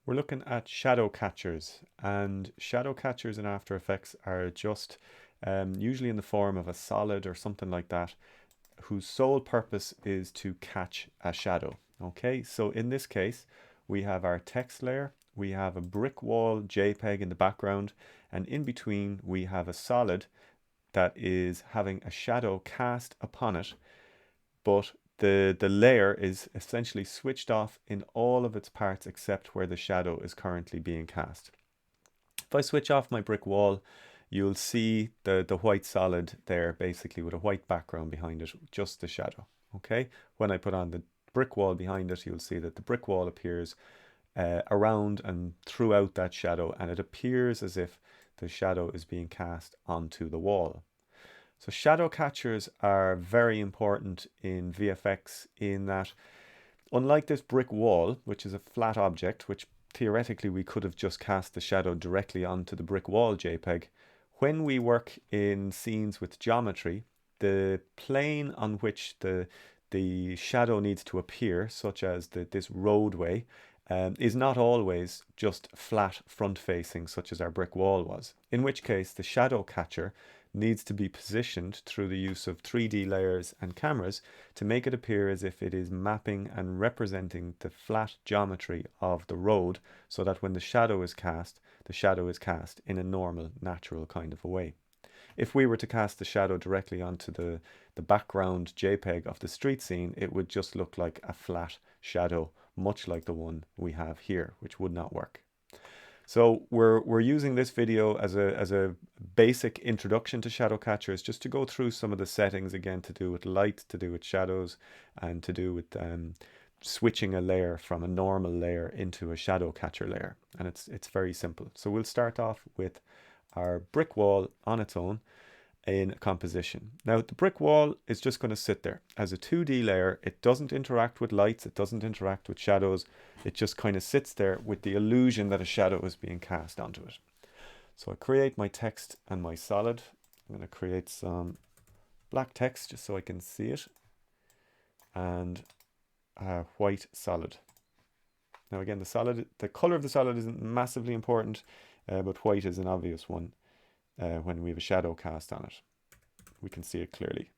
We're looking at shadow catchers, and shadow catchers in After Effects are just usually in the form of a solid or something like that, whose sole purpose is to catch a shadow. Okay, so in this case, we have our text layer, we have a brick wall JPEG in the background, and in between we have a solid that is having a shadow cast upon it, but the layer is essentially switched off in all of its parts except where the shadow is currently being cast. If I switch off my brick wall, you'll see the white solid there basically with a white background behind it, just the shadow. Okay, when I put on the brick wall behind it, you'll see that the brick wall appears around and throughout that shadow, and it appears as if the shadow is being cast onto the wall. So shadow catchers are very important in VFX in that, unlike this brick wall, which is a flat object, which theoretically we could have just cast the shadow directly onto the brick wall JPEG, when we work in scenes with geometry, the plane on which the shadow needs to appear, such as this roadway, is not always just flat front facing, such as our brick wall was. In which case, the shadow catcher needs to be positioned through the use of 3D layers and cameras to make it appear as if it is mapping and representing the flat geometry of the road, so that when the shadow is cast, the shadow is cast in a normal, natural kind of a way. If we were to cast the shadow directly onto the background JPEG of the street scene, it would just look like a flat shadow, much like the one we have here, which would not work. So we're using this video as a basic introduction to shadow catchers, just to go through some of the settings again, to do with light, to do with shadows, and to do with switching a layer from a normal layer into a shadow catcher layer. And it's very simple. So we'll start off with our brick wall on its own in composition. Now the brick wall is just going to sit there as a 2D layer. It doesn't interact with lights, it doesn't interact with shadows, it just kind of sits there with the illusion that a shadow is being cast onto it. So I create my text and my solid. I'm going to create some black text just so I can see it, and a white solid. Now again, the color of the solid isn't massively important, but white is an obvious one. When we have a shadow cast on it, we can see it clearly.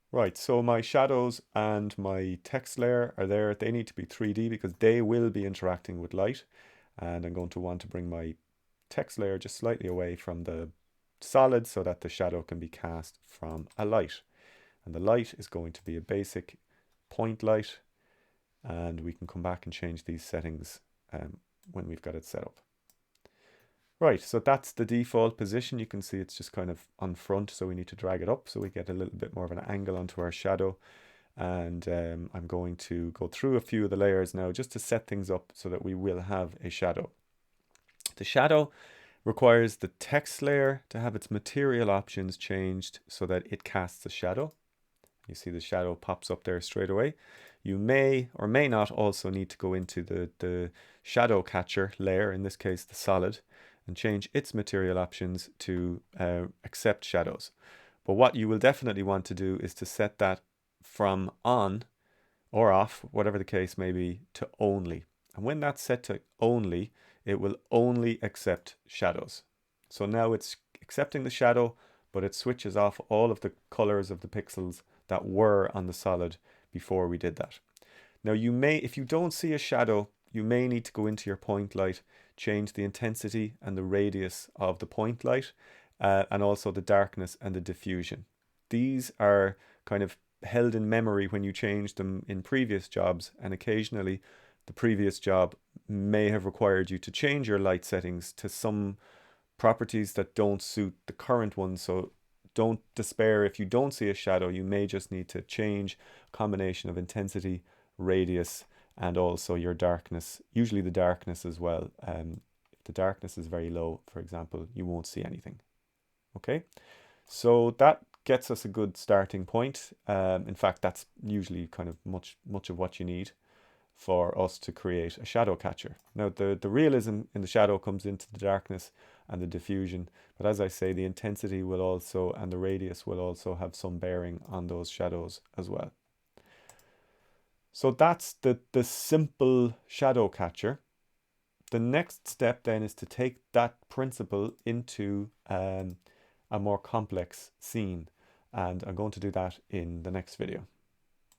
Right, so my shadows and my text layer are there. They need to be 3D because they will be interacting with light. And I'm going to want to bring my text layer just slightly away from the solid so that the shadow can be cast from a light. And the light is going to be a basic point light. And we can come back and change these settings when we've got it set up. Right, so that's the default position. You can see it's just kind of on front, so we need to drag it up so we get a little bit more of an angle onto our shadow. And I'm going to go through a few of the layers now just to set things up so that we will have a shadow. The shadow requires the text layer to have its material options changed so that it casts a shadow. You see the shadow pops up there straight away. You may or may not also need to go into the shadow catcher layer, in this case the solid, and change its material options to accept shadows. But what you will definitely want to do is to set that from on or off, whatever the case may be, to only. And when that's set to only, it will only accept shadows. So now it's accepting the shadow, but it switches off all of the colors of the pixels that were on the solid before we did that. Now you may, if you don't see a shadow, you may need to go into your point light, change the intensity and the radius of the point light, and also the darkness and the diffusion. These are kind of held in memory when you change them in previous jobs, and occasionally the previous job may have required you to change your light settings to some properties that don't suit the current one. So don't despair if you don't see a shadow. You may just need to change a combination of intensity, radius, and also your darkness, usually the darkness as well. If the darkness is very low, for example, you won't see anything. Okay, so that gets us a good starting point. In fact, that's usually kind of much of what you need for us to create a shadow catcher. Now, the realism in the shadow comes into the darkness and the diffusion, but as I say, the intensity will also, and the radius will also have some bearing on those shadows as well. So that's the simple shadow catcher. The next step then is to take that principle into a more complex scene, and I'm going to do that in the next video.